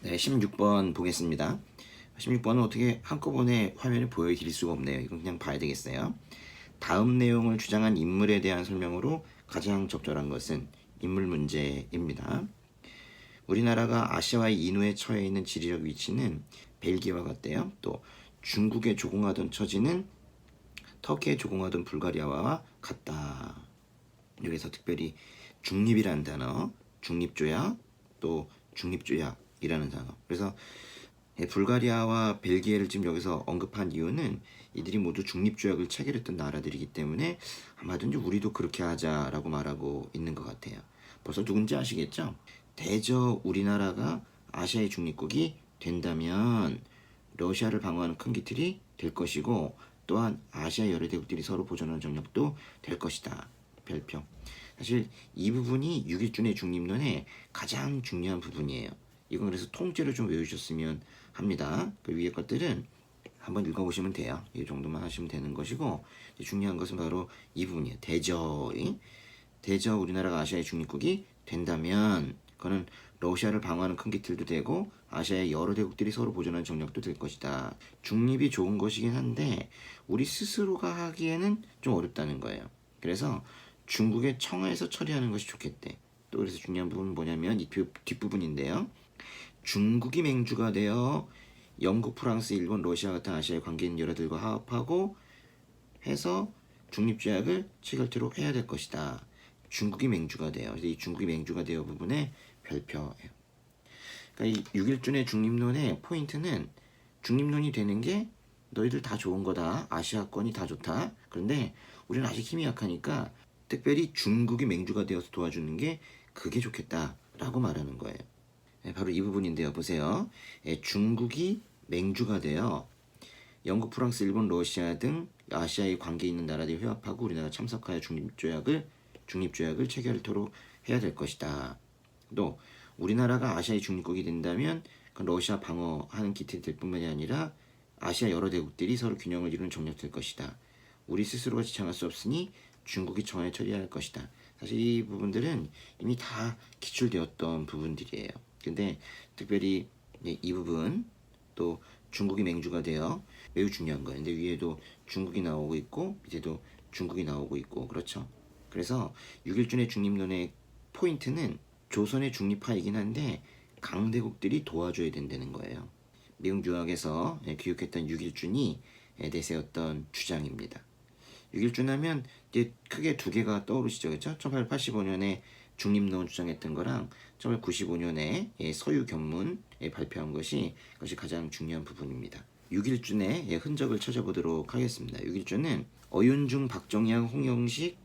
네, 16번 보겠습니다. 16번은 어떻게 한꺼번에 화면에 보여드릴 수가 없네요. 이건 그냥 봐야 되겠어요. 다음 내용을 주장한 인물에 대한 설명으로 가장 적절한 것은 인물 문제입니다. 우리나라가 아시아와의 인후에 처해 있는 지리적 위치는 벨기에와 같대요. 또 중국에 조공하던 처지는 터키에 조공하던 불가리아와 같다. 여기서 특별히 중립이라는 단어, 중립조약, 또 중립조약이라는 단어. 그래서 불가리아와 벨기에를 지금 여기서 언급한 이유는 이들이 모두 중립조약을 체결했던 나라들이기 때문에 아마도 이제 우리도 그렇게 하자라고 말하고 있는 것 같아요. 벌써 누군지 아시겠죠? 대저 우리나라가 아시아의 중립국이 된다면 러시아를 방어하는 큰 기틀이 될 것이고, 또한 아시아 여러 대국들이 서로 보존하는 정력도 될 것이다. 별표. 사실 이 부분이 육일준의 중립론의 가장 중요한 부분이에요. 이건 그래서 통째로 좀 외우셨으면 합니다. 그 위에 것들은 한번 읽어보시면 돼요. 이 정도만 하시면 되는 것이고, 중요한 것은 바로 이 부분이에요. 대저 우리나라가 아시아의 중립국이 된다면 그거는 러시아를 방어하는 큰 기틀도 되고 아시아의 여러 대국들이 서로 보존하는 정력도 될 것이다. 중립이 좋은 것이긴 한데 우리 스스로가 하기에는 좀 어렵다는 거예요. 그래서 중국의 청하에서 처리하는 것이 좋겠대. 또 그래서 중요한 부분은 뭐냐면 이 뒷부분인데요. 중국이 맹주가 되어 영국, 프랑스, 일본, 러시아 같은 아시아의 관계 있는 여러들과 화합하고 해서 중립조약을 체결토로 해야 될 것이다. 중국이 맹주가 돼요. 그래서 이 중국이 맹주가 되어 부분의 별표예요. 그러니까 이 6.1준의 중립론의 포인트는 중립론이 되는 게 너희들 다 좋은 거다. 아시아권이 다 좋다. 그런데 우리는 아직 힘이 약하니까 특별히 중국이 맹주가 되어서 도와주는 게 그게 좋겠다라고 말하는 거예요. 바로 이 부분인데요. 보세요. 중국이 맹주가 되어 영국, 프랑스, 일본, 러시아 등 아시아의 관계 있는 나라들이 회합하고 우리나라 참석하여 중립조약을 체결토록 해야 될 것이다. 또 우리나라가 아시아의 중립국이 된다면 러시아 방어하는 기틀이 될 뿐만이 아니라 아시아 여러 대국들이 서로 균형을 이루는 정력될 것이다. 우리 스스로가 지창할 수 없으니 중국이 정하여 처리해야 할 것이다. 사실 이 부분들은 이미 다 기출되었던 부분들이에요. 근데 특별히 이 부분 또 중국이 맹주가 되어 매우 중요한 거예요. 근데 위에도 중국이 나오고 있고 밑에도 중국이 나오고 있고 그렇죠. 그래서 6.1준의 중립론의 포인트는 조선의 중립화이긴 한데 강대국들이 도와줘야 된다는 거예요. 미국 유학에서 교육했던 6.1준이 내세웠던 주장입니다. 6.1준 하면 이제 크게 두 개가 떠오르시죠. 그렇죠? 1885년에 중립론을 주장했던 거랑 1895년에 서유견문에 발표한 것이 가장 중요한 부분입니다. 6.1준의 흔적을 찾아보도록 하겠습니다. 6.1준은 어윤중, 박정양, 홍영식,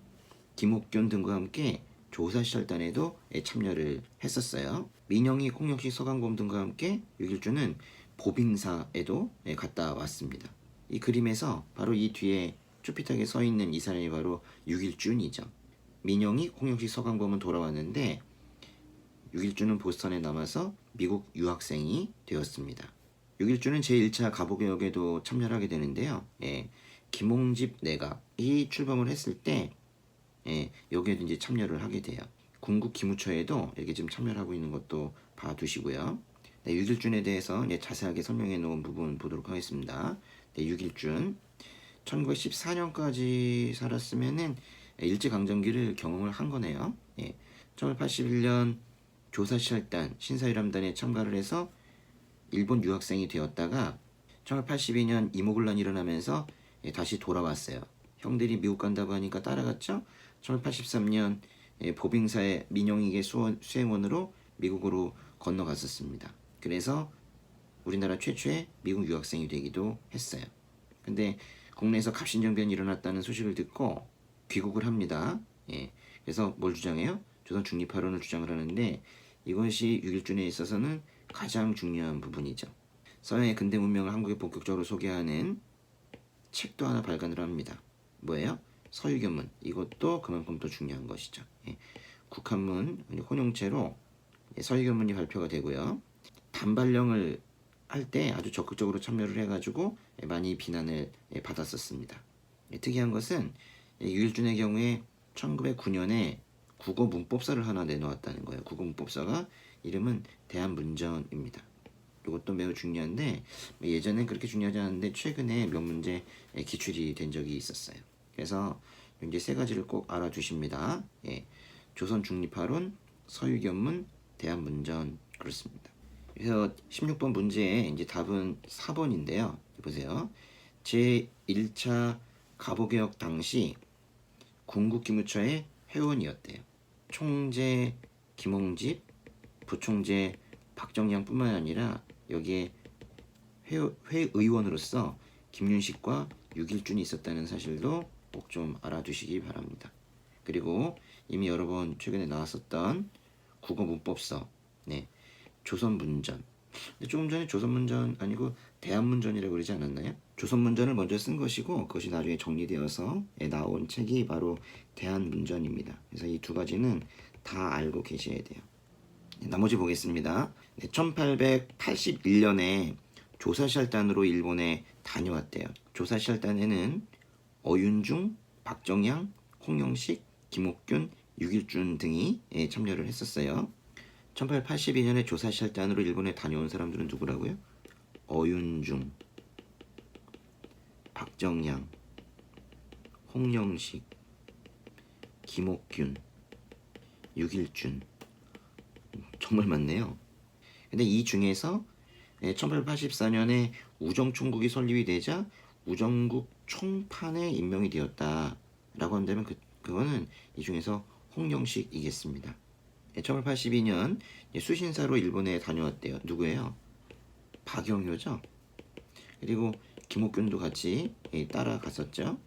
김옥균 등과 함께 조사시설단에도 참여를 했었어요. 민영희, 홍영식, 서강범 등과 함께 6.1준은 보빙사에도 갔다 왔습니다. 이 그림에서 바로 이 뒤에 쭈삣하게 서 있는 이 사람이 바로 6.1준이죠. 민영희, 홍영식, 서강범은 돌아왔는데 6.1준은 보스턴에 남아서 미국 유학생이 되었습니다. 6.1준은 제1차 가보개혁에도 참여를 하게 되는데요. 김홍집 내각이 출범을 했을 때 여기에도 이제 참여를 하게 돼요. 군국 기무처에도 이렇게 지금 참여를 하고 있는 것도 봐두시고요. 6.1준에 대해서 자세하게 설명해 놓은 부분 보도록 하겠습니다. 6.1준 1914년까지 살았으면은 일제강점기를 경험을 한 거네요. 1981년 조사시설단 신사유람단에 참가를 해서 일본 유학생이 되었다가 1982년 이모군란이 일어나면서 다시 돌아왔어요. 형들이 미국 간다고 하니까 따라갔죠. 1983년 보빙사의 민영익의 수행원으로 미국으로 건너갔었습니다. 그래서 우리나라 최초의 미국 유학생이 되기도 했어요. 근데 국내에서 갑신정변이 일어났다는 소식을 듣고 귀국을 합니다. 그래서 뭘 주장해요? 조선 중립화론을 주장을 하는데 이것이 6.1준에 있어서는 가장 중요한 부분이죠. 서양의 근대 문명을 한국에 본격적으로 소개하는 책도 하나 발간을 합니다. 뭐예요? 서유견문. 이것도 그만큼 더 중요한 것이죠. 국한문 혼용체로 서유견문이 발표가 되고요. 단발령을 할 때 아주 적극적으로 참여를 해가지고 많이 비난을 받았었습니다. 특이한 것은 6.1준의 경우에 1909년에 국어 문법사를 하나 내놓았다는 거예요. 국어 문법사가 이름은 대한문전입니다. 이것도 매우 중요한데 예전엔 그렇게 중요하지 않았는데 최근에 몇 문제 기출이 된 적이 있었어요. 그래서 이제 세 가지를 꼭 알아두십니다. 예. 조선 중립화론, 서유견문, 대한문전 그렇습니다. 그래서 16번 문제에 이제 답은 4번인데요. 보세요. 제1차 갑오개혁 당시 군국기무처의 회원이었대요. 총재 김홍집, 부총재 박정량뿐만 아니라 여기에 회의원으로서 김윤식과 유길준이 있었다는 사실도 꼭 좀 알아두시기 바랍니다. 그리고 이미 여러 번 최근에 나왔었던 국어문법서, 네, 조선문전. 근데 조금 전에 조선문전 아니고 대한문전이라고 그러지 않았나요? 조선문전을 먼저 쓴 것이고 그것이 나중에 정리되어서 나온 책이 바로 대한문전입니다. 그래서 이 두 가지는 다 알고 계셔야 돼요. 나머지 보겠습니다. 1881년에 조사시할단으로 일본에 다녀왔대요. 조사시할단에는 어윤중, 박정양, 홍영식, 김옥균, 유길준 등이 참여를 했었어요. 1882년에 조사시할단으로 일본에 다녀온 사람들은 누구라고요? 어윤중, 박정양, 홍영식, 김옥균, 유길준. 정말 많네요. 근데 이 중에서 1884년에 우정총국이 설립이 되자 우정국 총판에 임명이 되었다라고 한다면 그거는 이 중에서 홍영식이겠습니다. 1882년 수신사로 일본에 다녀왔대요. 누구예요? 박영효죠. 그리고 김옥균도 같이 따라갔었죠.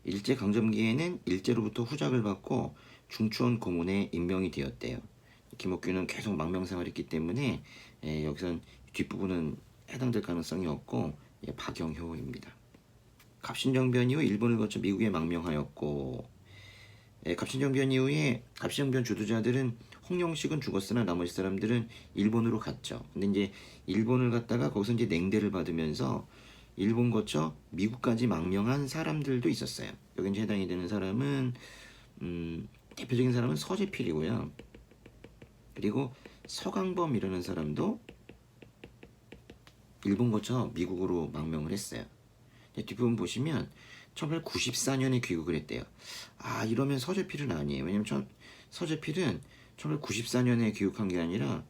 일제강점기에는 일제로부터 후작을 받고 중추원 고문에 임명이 되었대요. 김옥균은 계속 망명생활했기 때문에 여기선 뒷부분은 해당될 가능성이 없고 박영효입니다. 갑신정변 이후 일본을 거쳐 미국에 망명하였고 갑신정변 이후에 갑신정변 주도자들은 홍영식은 죽었으나 나머지 사람들은 일본으로 갔죠. 근데 이제 일본을 갔다가 거기서 이제 냉대를 받으면서 일본 거쳐 미국까지 망명한 사람들도 있었어요. 여기 이제 해당이 되는 사람은 대표적인 사람은 서재필이고요. 그리고 서강범이라는 사람도 일본 거쳐 미국으로 망명을 했어요. 뒷부분 보시면 1894년에 귀국을 했대요. 이러면 서재필은 아니에요. 왜냐면 서재필은 1894년에 귀국한 게 아니라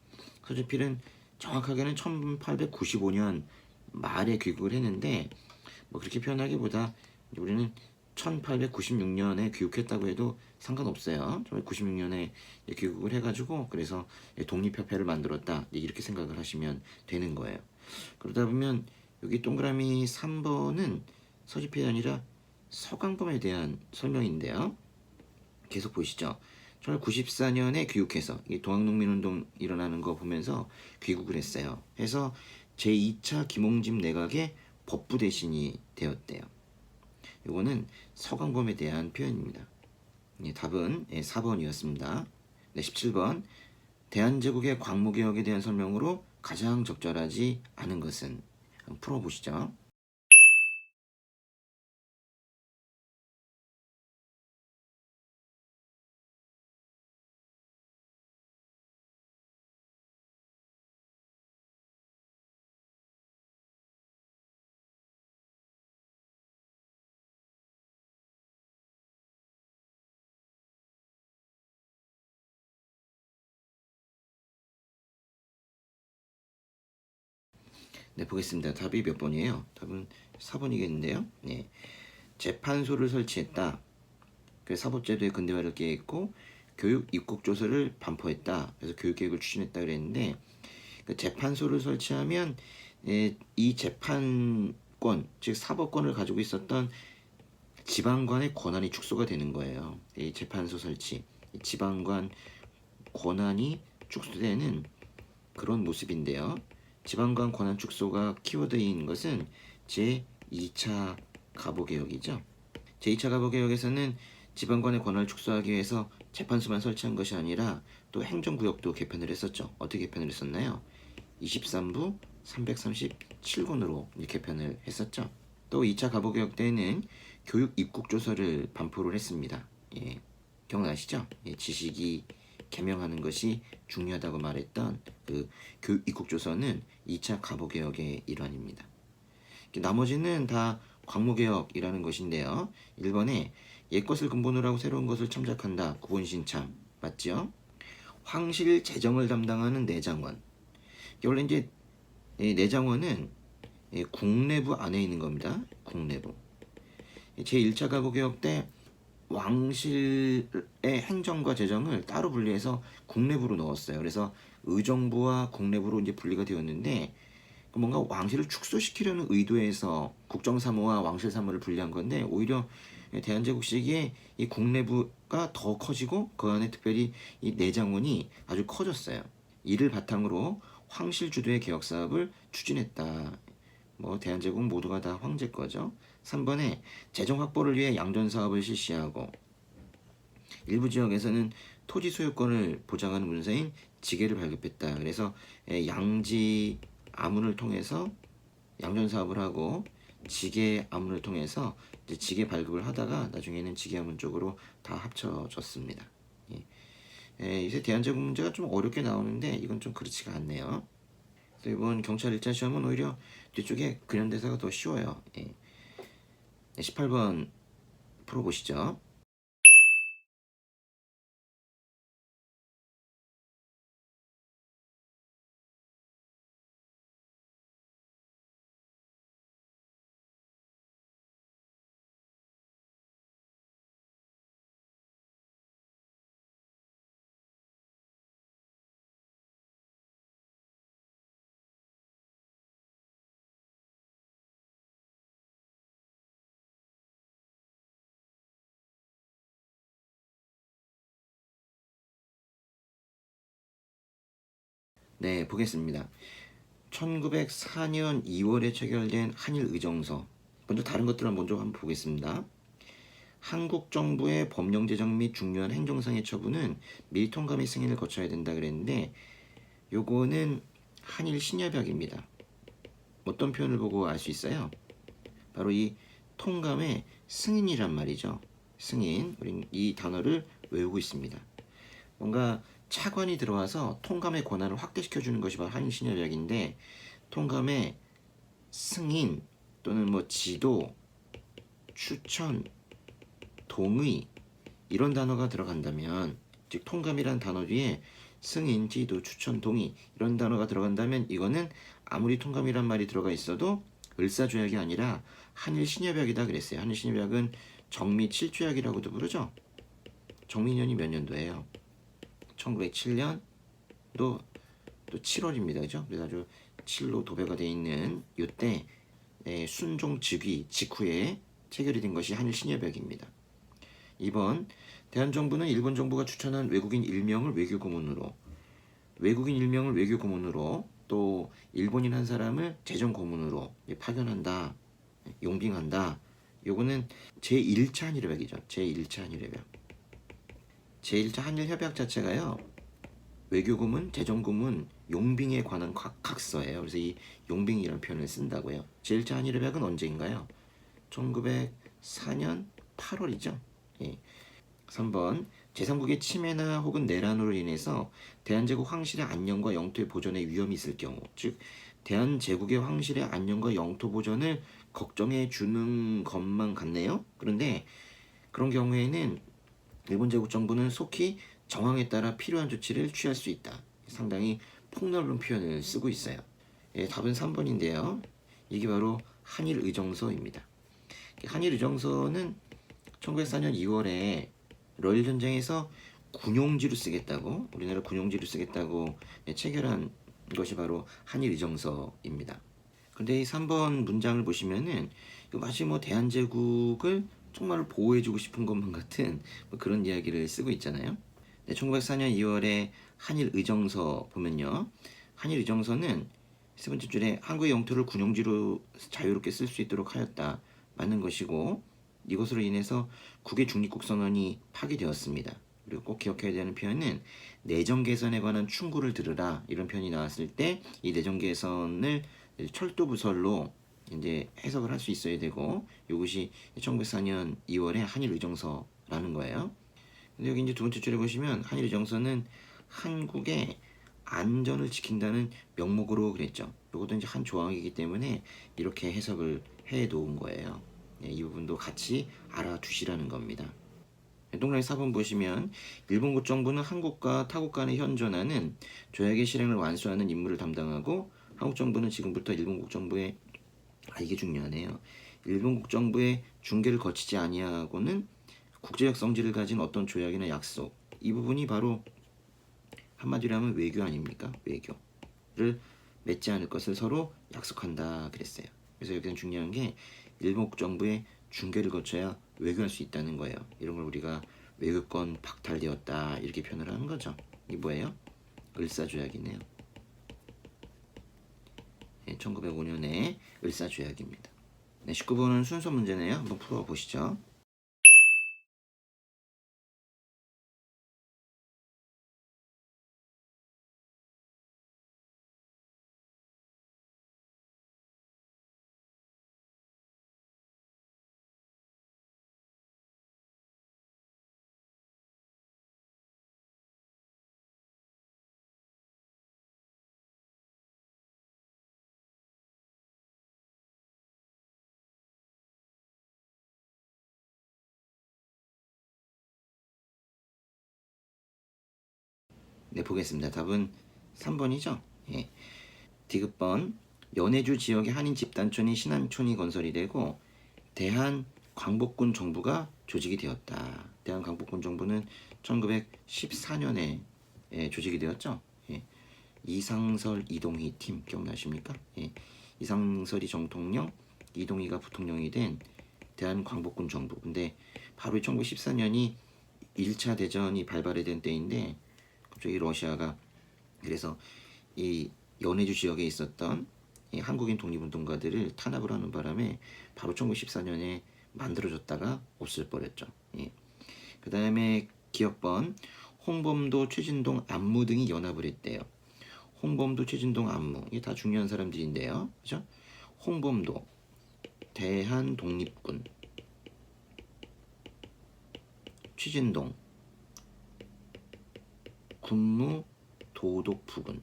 서재필은 정확하게는 1895년 말에 귀국을 했는데 뭐 그렇게 표현하기보다 우리는 1896년에 귀국했다고 해도 상관없어요. 1896년에 귀국을 해가지고 그래서 독립협회를 만들었다 이렇게 생각을 하시면 되는 거예요. 그러다 보면 여기 동그라미 3번은 서지필이 아니라 서강범에 대한 설명인데요. 계속 보시죠. 1994년에 귀국해서 동학농민운동 일어나는 거 보면서 귀국을 했어요. 해서 제2차 김홍집 내각의 법부 대신이 되었대요. 이거는 서강범에 대한 표현입니다. 답은 4번이었습니다. 17번 대한제국의 광무개혁에 대한 설명으로 가장 적절하지 않은 것은? 한번 풀어보시죠. 네, 보겠습니다. 답이 몇 번이에요? 답은 4번이겠는데요. 네. 재판소를 설치했다. 그래서 사법제도의 근대화를 계획했고 교육 입국 조서를 반포했다. 그래서 교육계획을 추진했다 그랬는데 그 재판소를 설치하면 이 재판권, 즉 사법권을 가지고 있었던 지방관의 권한이 축소가 되는 거예요. 이 재판소 설치, 지방관 권한이 축소되는 그런 모습인데요. 지방관 권한 축소가 키워드인 것은 제2차 갑오개혁이죠. 제2차 갑오개혁에서는 지방관의 권한을 축소하기 위해서 재판소만 설치한 것이 아니라 또 행정구역도 개편을 했었죠. 어떻게 개편을 했었나요? 23부 337권으로 개편을 했었죠. 또 2차 갑오개혁 때는 교육 입국조서를 반포를 했습니다. 기억나시죠? 지식이 개명하는 것이 중요하다고 말했던 그 입국조서는 2차 가보개혁의 일환입니다. 나머지는 다 광무개혁이라는 것인데요. 1번에 옛것을 근본으로 하고 새로운 것을 참작한다. 구본신참 맞죠? 황실 재정을 담당하는 내장원. 원래 이제 내장원은 국내부 안에 있는 겁니다. 국내부. 제1차 가부개혁 때 왕실의 행정과 재정을 따로 분리해서 국내부로 넣었어요. 그래서 의정부와 국내부로 이제 분리가 되었는데 뭔가 왕실을 축소시키려는 의도에서 국정사무와 왕실사무를 분리한 건데 오히려 대한제국 시기에 이 국내부가 더 커지고 그 안에 특별히 이 내장원이 아주 커졌어요. 이를 바탕으로 황실 주도의 개혁 사업을 추진했다. 뭐 대한제국 모두가 다 황제 거죠. 3번에 재정 확보를 위해 양전 사업을 실시하고 일부 지역에서는 토지 소유권을 보장하는 문서인 지계를 발급했다. 그래서 양지 아문을 통해서 양전 사업을 하고 지계 아문을 통해서 이제 지계 발급을 하다가 나중에는 지계 아문 쪽으로 다 합쳐졌습니다. 이제 대한제국 문제가 좀 어렵게 나오는데 이건 좀 그렇지가 않네요. 그래서 이번 경찰 1차 시험은 오히려 뒤쪽에 근현대사가 더 쉬워요. 18번 풀어보시죠. 네, 보겠습니다. 1904년 2월에 체결된 한일의정서. 먼저 다른 것들을 먼저 한번 보겠습니다. 한국 정부의 법령 제정 및 중요한 행정상의 처분은 밀통과 및 승인을 거쳐야 된다 그랬는데 요거는 한일 신협약입니다. 어떤 표현을 보고 알 수 있어요? 바로 이 통감의 승인이란 말이죠. 승인. 우린 이 단어를 외우고 있습니다. 뭔가 차관이 들어와서 통감의 권한을 확대시켜주는 것이 바로 한일 신협약인데 통감의 승인 또는 뭐 지도, 추천, 동의 이런 단어가 들어간다면 즉 통감이란 단어 뒤에 승인, 지도, 추천, 동의 이런 단어가 들어간다면 이거는 아무리 통감이란 말이 들어가 있어도 을사조약이 아니라 한일 신협약이다 그랬어요. 한일 신협약은 정미 7조약이라고도 부르죠. 정미년이 몇 년도예요? 1907년 또 7월입니다. 그죠? 그래서 아주 7로 도배가 되어 있는 이때 순종 즉위 직후에 체결이 된 것이 한일 신협약입니다. 2번 대한정부는 일본 정부가 추천한 외국인 1명을 외교고문으로 또 일본인 한 사람을 재정고문으로 파견한다. 용빙한다. 요거는 제1차 한일협약이죠. 제1차 한일협약. 제1차 한일협약 자체가요. 외교고문, 재정고문, 용빙에 관한 각서예요. 그래서 이 용빙이라는 표현을 쓴다고요. 제1차 한일협약은 언제인가요? 1904년 8월이죠. 3번 제3국의 침해나 혹은 내란으로 인해서 대한제국 황실의 안녕과 영토의 보존에 위험이 있을 경우 즉 대한제국의 황실의 안녕과 영토 보존을 걱정해 주는 것만 같네요. 그런데 그런 경우에는 일본 제국 정부는 속히 정황에 따라 필요한 조치를 취할 수 있다. 상당히 폭넓은 표현을 쓰고 있어요. 답은 3번인데요. 이게 바로 한일의정서입니다. 한일의정서는 1904년 2월에 러일 전쟁에서 군용지로 쓰겠다고 우리나라 군용지로 쓰겠다고 체결한 것이 바로 한일의정서입니다. 그런데 이 3번 문장을 보시면은 마치 뭐 대한제국을 정말 보호해주고 싶은 것만 같은 뭐 그런 이야기를 쓰고 있잖아요. 1904년 2월에 한일의정서 보면요. 한일의정서는 세 번째 줄에 한국의 영토를 군용지로 자유롭게 쓸 수 있도록 하였다. 맞는 것이고 이것으로 인해서 국의 중립국 선언이 파기되었습니다. 그리고 꼭 기억해야 되는 표현은 내정 개선에 관한 충고를 들으라 이런 표현이 나왔을 때 이 내정 개선을 철도 부설로 이제 해석을 할 수 있어야 되고 이것이 1904년 2월에 한일 의정서라는 거예요. 근데 여기 이제 두 번째 줄에 보시면 한일의 정서는 한국의 안전을 지킨다는 명목으로 그랬죠. 이것도 이제 한 조항이기 때문에 이렇게 해석을 해 놓은 거예요. 네, 이 부분도 같이 알아두시라는 겁니다. 동그라미 4번 보시면 일본 국정부는 한국과 타국 간의 현존하는 조약의 실행을 완수하는 임무를 담당하고 한국 정부는 지금부터 일본 국정부의 이게 중요하네요. 일본 국정부의 중개를 거치지 아니하고는 국제적 성질을 가진 어떤 조약이나 약속 이 부분이 바로 한마디로 하면 외교 아닙니까? 외교를 맺지 않을 것을 서로 약속한다 그랬어요. 그래서 여기서 중요한 게 일본 국정부의 중개를 거쳐야 외교할 수 있다는 거예요. 이런 걸 우리가 외교권 박탈되었다 이렇게 표현을 하는 거죠. 이게 뭐예요? 을사조약이네요. 1905년에 을사조약입니다. 네, 19번은 순서 문제네요. 한번 풀어보시죠. 네, 보겠습니다. 답은 3번이죠. 예. 디귿번 연해주 지역의 한인 집단촌이 신안촌이 건설이 되고 대한광복군 정부가 조직이 되었다. 대한광복군 정부는 1914년에 조직이 되었죠. 예. 이상설, 이동희 팀 기억나십니까? 예. 이상설이 정통령, 이동희가 부통령이 된 대한광복군 정부. 근데 바로 1914년이 1차 대전이 발발이 된 때인데 갑자기 러시아가 그래서 이 연해주 지역에 있었던 이 한국인 독립운동가들을 탄압을 하는 바람에 바로 1914년에 만들어졌다가 없을버렸죠. 예. 그 다음에 기억번 홍범도, 최진동, 안무 등이 연합을 했대요. 홍범도, 최진동, 안무 이게 다 중요한 사람들인데요. 그죠? 홍범도 대한독립군, 최진동 군무 도독부군,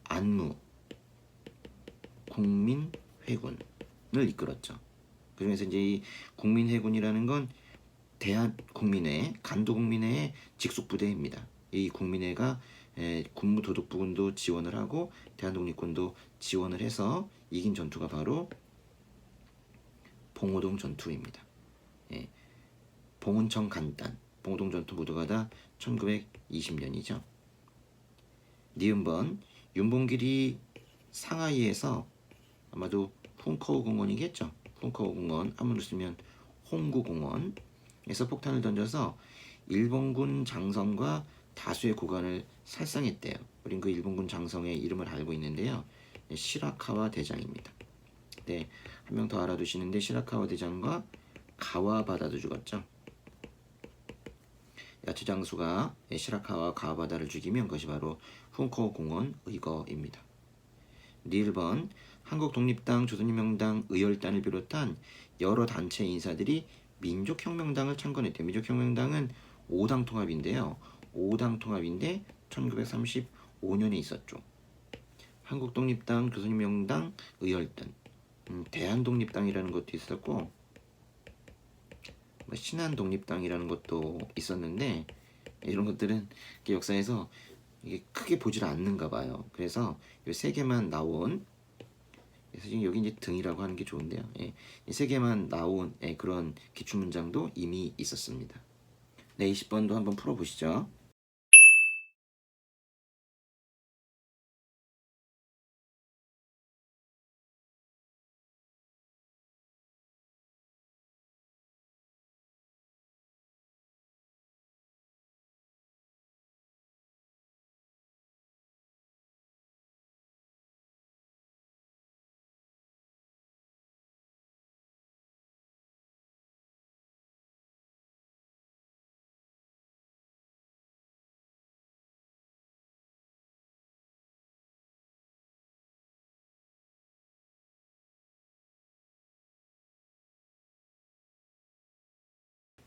안무 국민회군을 이끌었죠. 그중에서 이제 이 국민회군이라는 건 대한국민회, 간도국민회의 직속 부대입니다. 이 국민회가 군무도독부군도 지원을 하고 대한독립군도 지원을 해서 이긴 전투가 바로 봉오동 전투입니다. 예, 봉은청 간단, 봉오동 전투 모두가 다 1920년이죠. 니은번 윤봉길이 상하이에서 아마도 훈커우 공원이겠죠. 훈커우 공원 한문으로 쓰면 홍구공원에서 폭탄을 던져서 일본군 장성과 다수의 고관을 살상했대요. 우린 그 일본군 장성의 이름을 알고 있는데요. 시라카와 대장입니다. 네, 한 명 더 알아두시는데 시라카와 대장과 가와바다도 죽었죠. 야채 장수가 시라카와 가와바다를 죽이면 그것이 바로 훈커우 공원 의거입니다. 1번 한국독립당, 조선혁명당, 의열단을 비롯한 여러 단체 인사들이 민족혁명당을 창건했대요. 민족혁명당은 5당 통합인데요. 5당 통합인데 1935년에 있었죠. 한국독립당, 조선혁명당, 의열단, 대한독립당이라는 것도 있었고 신한독립당이라는 것도 있었는데 이런 것들은 역사에서 이게 크게 보질 않는가 봐요. 그래서 이 세 개만 나온 그래서 여기 이제 등이라고 하는 게 좋은데요. 이 세 개만 나온 그런 기출문장도 이미 있었습니다. 네, 20번도 한번 풀어보시죠.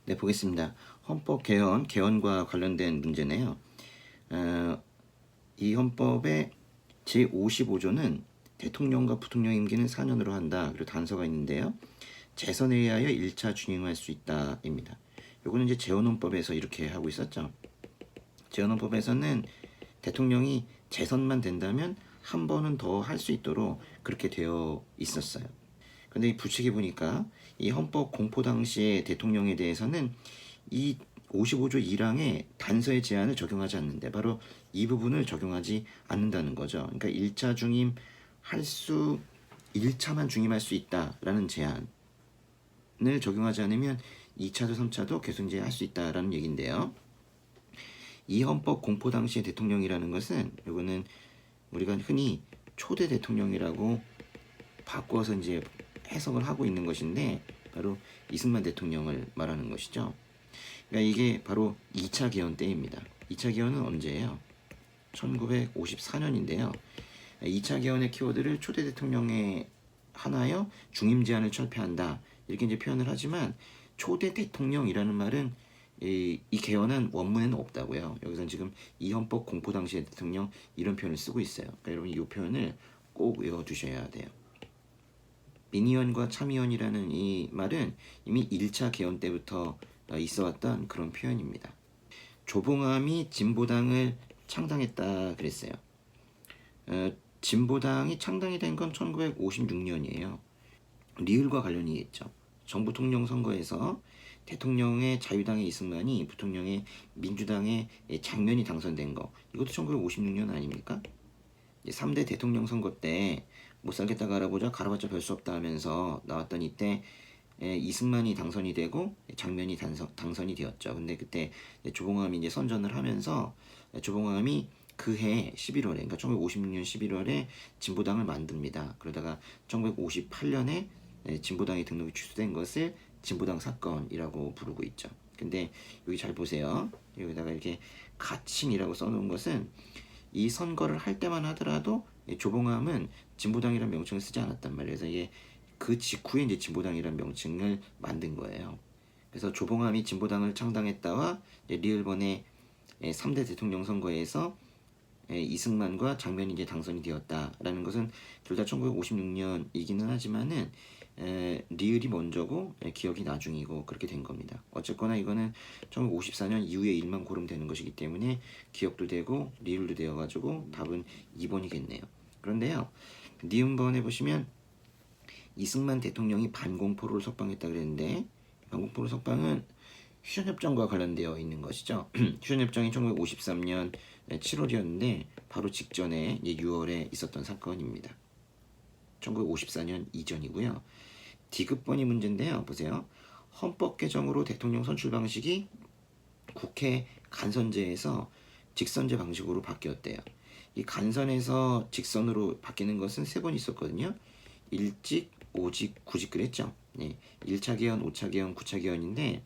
네, 보겠습니다. 헌법 개헌과 관련된 문제네요. 이 헌법의 제55조는 대통령과 부통령 임기는 4년으로 한다. 그리고 단서가 있는데요. 재선에 의하여 1차 준임할 수 있다입니다. 요거는 이제 재헌헌법에서 이렇게 하고 있었죠. 재헌헌법에서는 대통령이 재선만 된다면 한 번은 더 할 수 있도록 그렇게 되어 있었어요. 근데 이 부칙에 보니까 이 헌법 공포 당시의 대통령에 대해서는 이 55조 1항의 단서의 제한을 적용하지 않는데 바로 이 부분을 적용하지 않는다는 거죠. 그러니까 1차 중임 1차만 중임할 수 있다라는 제한을 적용하지 않으면 2차도 3차도 계속 이제 할 수 있다라는 얘기인데요. 이 헌법 공포 당시의 대통령이라는 것은 이거는 우리가 흔히 초대 대통령이라고 바꿔서 이제 해석을 하고 있는 것인데 바로 이승만 대통령을 말하는 것이죠. 그러니까 이게 바로 2차 개헌 때입니다. 2차 개헌은 언제예요? 1954년인데요. 2차 개헌의 키워드를 초대 대통령에 하나여 중임 제한을 철폐한다. 이렇게 이제 표현을 하지만 초대 대통령이라는 말은 이 개헌한 원문에는 없다고요. 여기서는 지금 이 헌법 공포 당시의 대통령 이런 표현을 쓰고 있어요. 그러니까 여러분 이 표현을 꼭 외워두셔야 돼요. 민의원과 참의원이라는 이 말은 이미 1차 개헌 때부터 있어왔던 그런 표현입니다. 조봉암이 진보당을 창당했다 그랬어요. 진보당이 창당이 된 건 1956년이에요. 리을과 관련이 있죠. 정부 통령 선거에서 대통령의 자유당의 이승만이 부통령의 민주당의 장면이 당선된 거, 이것도 1956년 아닙니까? 3대 대통령 선거 때 못 살겠다가 알아보자 갈아봤자 별 수 없다 하면서 나왔던 이때 이승만이 당선이 되고 장면이 당선이 되었죠. 근데 그때 조봉암이 이제 선전을 하면서 조봉암이 그해 11월에, 그러니까 1956년 11월에 진보당을 만듭니다. 그러다가 1958년에 진보당이 등록이 취소된 것을 진보당 사건이라고 부르고 있죠. 근데 여기 잘 보세요. 여기다가 이렇게 가칭이라고 써놓은 것은 이 선거를 할 때만 하더라도 조봉암은 진보당이라는 명칭을 쓰지 않았단 말이에요. 그래서 이게 그 직후에 이제 진보당이라는 명칭을 만든 거예요. 그래서 조봉암이 진보당을 창당했다와 리을번의 3대 대통령 선거에서 이승만과 장면이 이제 당선이 되었다라는 것은 둘 다 1956년이기는 하지만은 리을이 먼저고 기억이 나중이고 그렇게 된 겁니다. 어쨌거나 이거는 1954년 이후의 일만 고르면 되는 것이기 때문에 기억도 되고 리을도 되어가지고 답은 2번이겠네요. 그런데요, 니은번에 보시면 이승만 대통령이 반공포로를 석방했다 그랬는데 반공포로 석방은 휴전협정과 관련되어 있는 것이죠. 휴전협정이 1953년 7월이었는데 바로 직전에 6월에 있었던 사건입니다. 1954년 이전이고요. 디귿번이 문제인데요. 보세요. 헌법 개정으로 대통령 선출 방식이 국회 간선제에서 직선제 방식으로 바뀌었대요. 이 간선에서 직선으로 바뀌는 것은 3번 있었거든요. 일직, 오직, 구직 그랬죠. 1차 개헌, 5차 개헌, 9차 개헌인데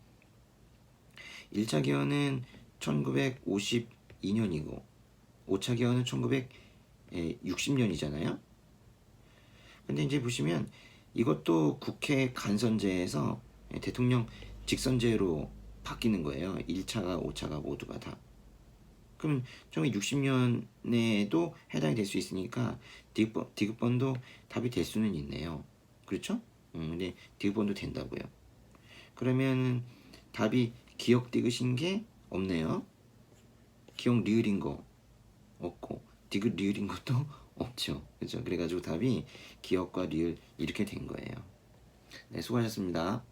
1차 개헌은 1952년이고 5차 개헌은 1960년이잖아요. 근데 이제 보시면 이것도 국회 간선제에서 대통령 직선제로 바뀌는 거예요. 1차가 5차가 모두가 다. 그럼 1960년에도 해당이 될 수 있으니까 디귿번도 답이 될 수는 있네요. 그렇죠? 근데 디귿번도 된다고요. 그러면 답이 기억 디귿인 게 없네요. 기억 리을인 거 없고 디귿 리을인 것도 없죠. 그렇죠? 그래가지고 답이 기억과 리을 이렇게 된 거예요. 네, 수고하셨습니다.